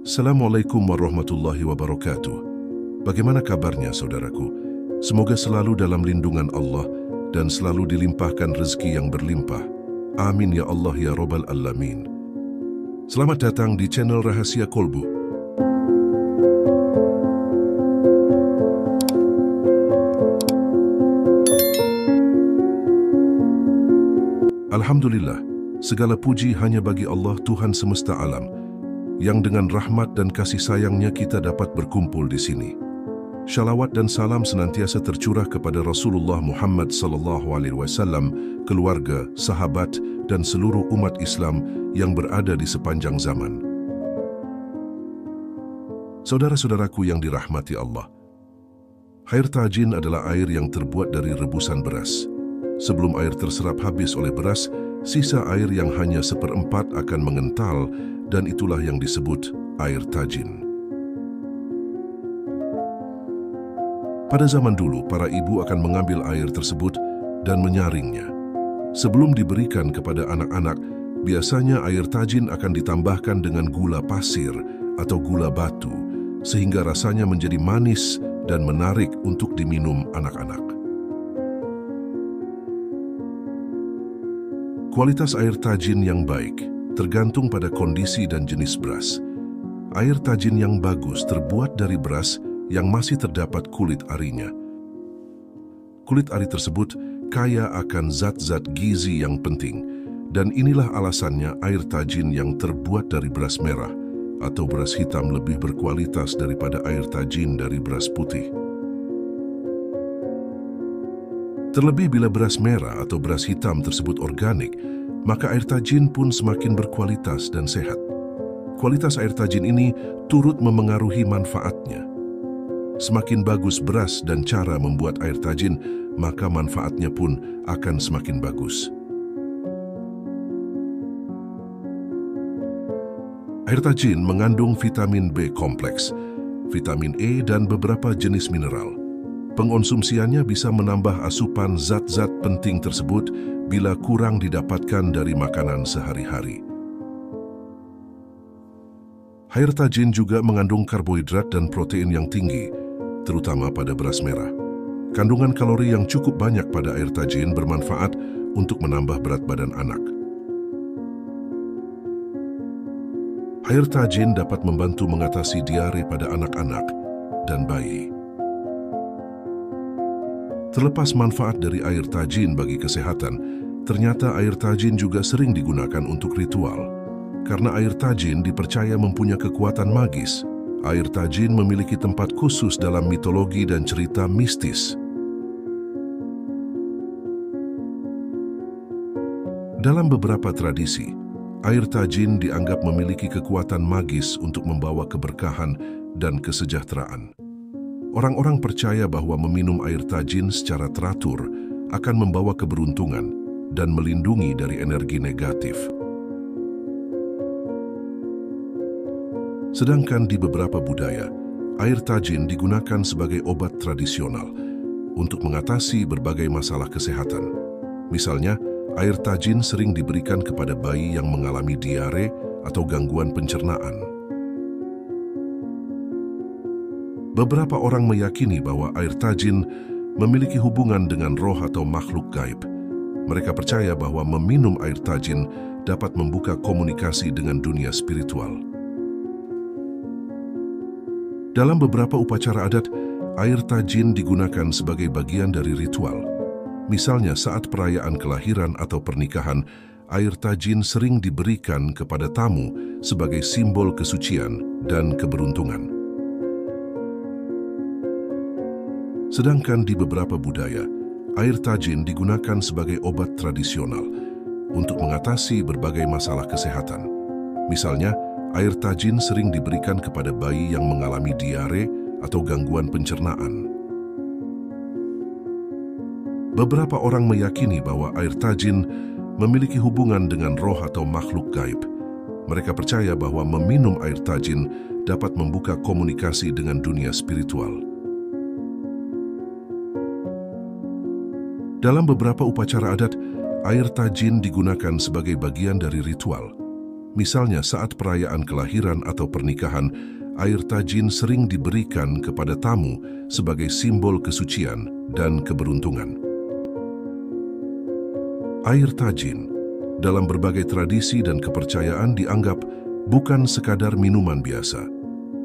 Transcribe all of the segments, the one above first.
Assalamualaikum warahmatullahi wabarakatuh. Bagaimana kabarnya saudaraku? Semoga selalu dalam lindungan Allah dan selalu dilimpahkan rezeki yang berlimpah. Amin ya Allah ya Rabbal Alamin. Selamat datang di channel Rahasia Kolbu. Alhamdulillah, segala puji hanya bagi Allah Tuhan semesta alam, yang dengan rahmat dan kasih sayangnya kita dapat berkumpul di sini. Shalawat dan salam senantiasa tercurah kepada Rasulullah Muhammad SAW, keluarga, sahabat, dan seluruh umat Islam yang berada di sepanjang zaman. Saudara-saudaraku yang dirahmati Allah, air tajin adalah air yang terbuat dari rebusan beras. Sebelum air terserap habis oleh beras, sisa air yang hanya seperempat akan mengental, dan itulah yang disebut air tajin. Pada zaman dulu, para ibu akan mengambil air tersebut dan menyaringnya. Sebelum diberikan kepada anak-anak, biasanya air tajin akan ditambahkan dengan gula pasir atau gula batu, sehingga rasanya menjadi manis dan menarik untuk diminum anak-anak. Kualitas air tajin yang baik tergantung pada kondisi dan jenis beras. Air tajin yang bagus terbuat dari beras yang masih terdapat kulit arinya. Kulit ari tersebut kaya akan zat-zat gizi yang penting, dan inilah alasannya air tajin yang terbuat dari beras merah atau beras hitam lebih berkualitas daripada air tajin dari beras putih. Terlebih bila beras merah atau beras hitam tersebut organik, maka air tajin pun semakin berkualitas dan sehat. Kualitas air tajin ini turut memengaruhi manfaatnya. Semakin bagus beras dan cara membuat air tajin, maka manfaatnya pun akan semakin bagus. Air tajin mengandung vitamin B kompleks, vitamin E, dan beberapa jenis mineral. Pengonsumsiannya bisa menambah asupan zat-zat penting tersebut bila kurang didapatkan dari makanan sehari-hari. Air tajin juga mengandung karbohidrat dan protein yang tinggi, terutama pada beras merah. Kandungan kalori yang cukup banyak pada air tajin bermanfaat untuk menambah berat badan anak. Air tajin dapat membantu mengatasi diare pada anak-anak dan bayi. Terlepas manfaat dari air tajin bagi kesehatan, ternyata air tajin juga sering digunakan untuk ritual. Karena air tajin dipercaya mempunyai kekuatan magis, air tajin memiliki tempat khusus dalam mitologi dan cerita mistis. Dalam beberapa tradisi, air tajin dianggap memiliki kekuatan magis untuk membawa keberkahan dan kesejahteraan. Orang-orang percaya bahwa meminum air tajin secara teratur akan membawa keberuntungan dan melindungi dari energi negatif. Sedangkan di beberapa budaya, air tajin digunakan sebagai obat tradisional untuk mengatasi berbagai masalah kesehatan. Misalnya, air tajin sering diberikan kepada bayi yang mengalami diare atau gangguan pencernaan. Beberapa orang meyakini bahwa air tajin memiliki hubungan dengan roh atau makhluk gaib. Mereka percaya bahwa meminum air tajin dapat membuka komunikasi dengan dunia spiritual. Dalam beberapa upacara adat, air tajin digunakan sebagai bagian dari ritual. Misalnya saat perayaan kelahiran atau pernikahan, air tajin sering diberikan kepada tamu sebagai simbol kesucian dan keberuntungan. Sedangkan di beberapa budaya, air tajin digunakan sebagai obat tradisional untuk mengatasi berbagai masalah kesehatan. Misalnya, air tajin sering diberikan kepada bayi yang mengalami diare atau gangguan pencernaan. Beberapa orang meyakini bahwa air tajin memiliki hubungan dengan roh atau makhluk gaib. Mereka percaya bahwa meminum air tajin dapat membuka komunikasi dengan dunia spiritual. Dalam beberapa upacara adat, Air tajin digunakan sebagai bagian dari ritual. Misalnya saat perayaan kelahiran atau pernikahan, air tajin sering diberikan kepada tamu sebagai simbol kesucian dan keberuntungan. Air tajin dalam berbagai tradisi dan kepercayaan dianggap bukan sekadar minuman biasa.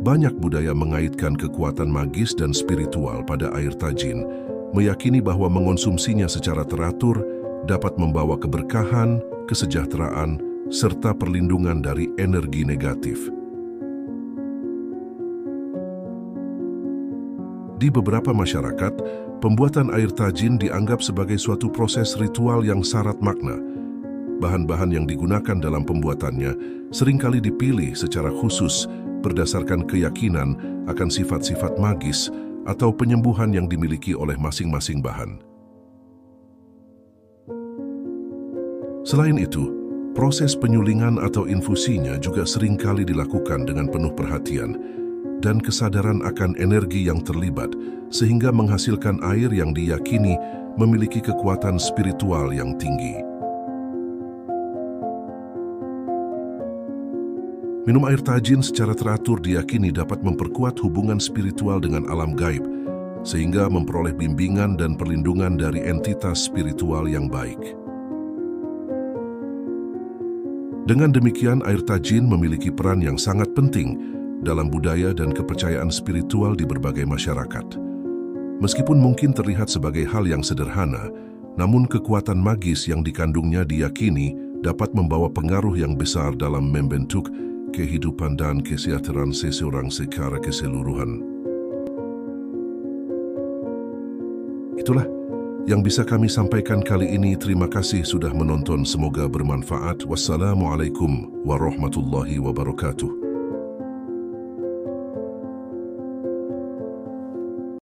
Banyak budaya mengaitkan kekuatan magis dan spiritual pada air tajin, meyakini bahwa mengonsumsinya secara teratur dapat membawa keberkahan, kesejahteraan, serta perlindungan dari energi negatif. Di beberapa masyarakat, pembuatan air tajin dianggap sebagai suatu proses ritual yang syarat makna. Bahan-bahan yang digunakan dalam pembuatannya seringkali dipilih secara khusus berdasarkan keyakinan akan sifat-sifat magis atau penyembuhan yang dimiliki oleh masing-masing bahan. Selain itu, proses penyulingan atau infusinya juga seringkali dilakukan dengan penuh perhatian dan kesadaran akan energi yang terlibat, sehingga menghasilkan air yang diyakini memiliki kekuatan spiritual yang tinggi. Minum air tajin secara teratur diyakini dapat memperkuat hubungan spiritual dengan alam gaib, sehingga memperoleh bimbingan dan perlindungan dari entitas spiritual yang baik. Dengan demikian, air tajin memiliki peran yang sangat penting dalam budaya dan kepercayaan spiritual di berbagai masyarakat. Meskipun mungkin terlihat sebagai hal yang sederhana, namun kekuatan magis yang dikandungnya diyakini dapat membawa pengaruh yang besar dalam membentuk kehidupan dan kesejahteraan seseorang secara keseluruhan. Itulah yang bisa kami sampaikan kali ini. Terima kasih sudah menonton, semoga bermanfaat. Wassalamualaikum warahmatullahi wabarakatuh.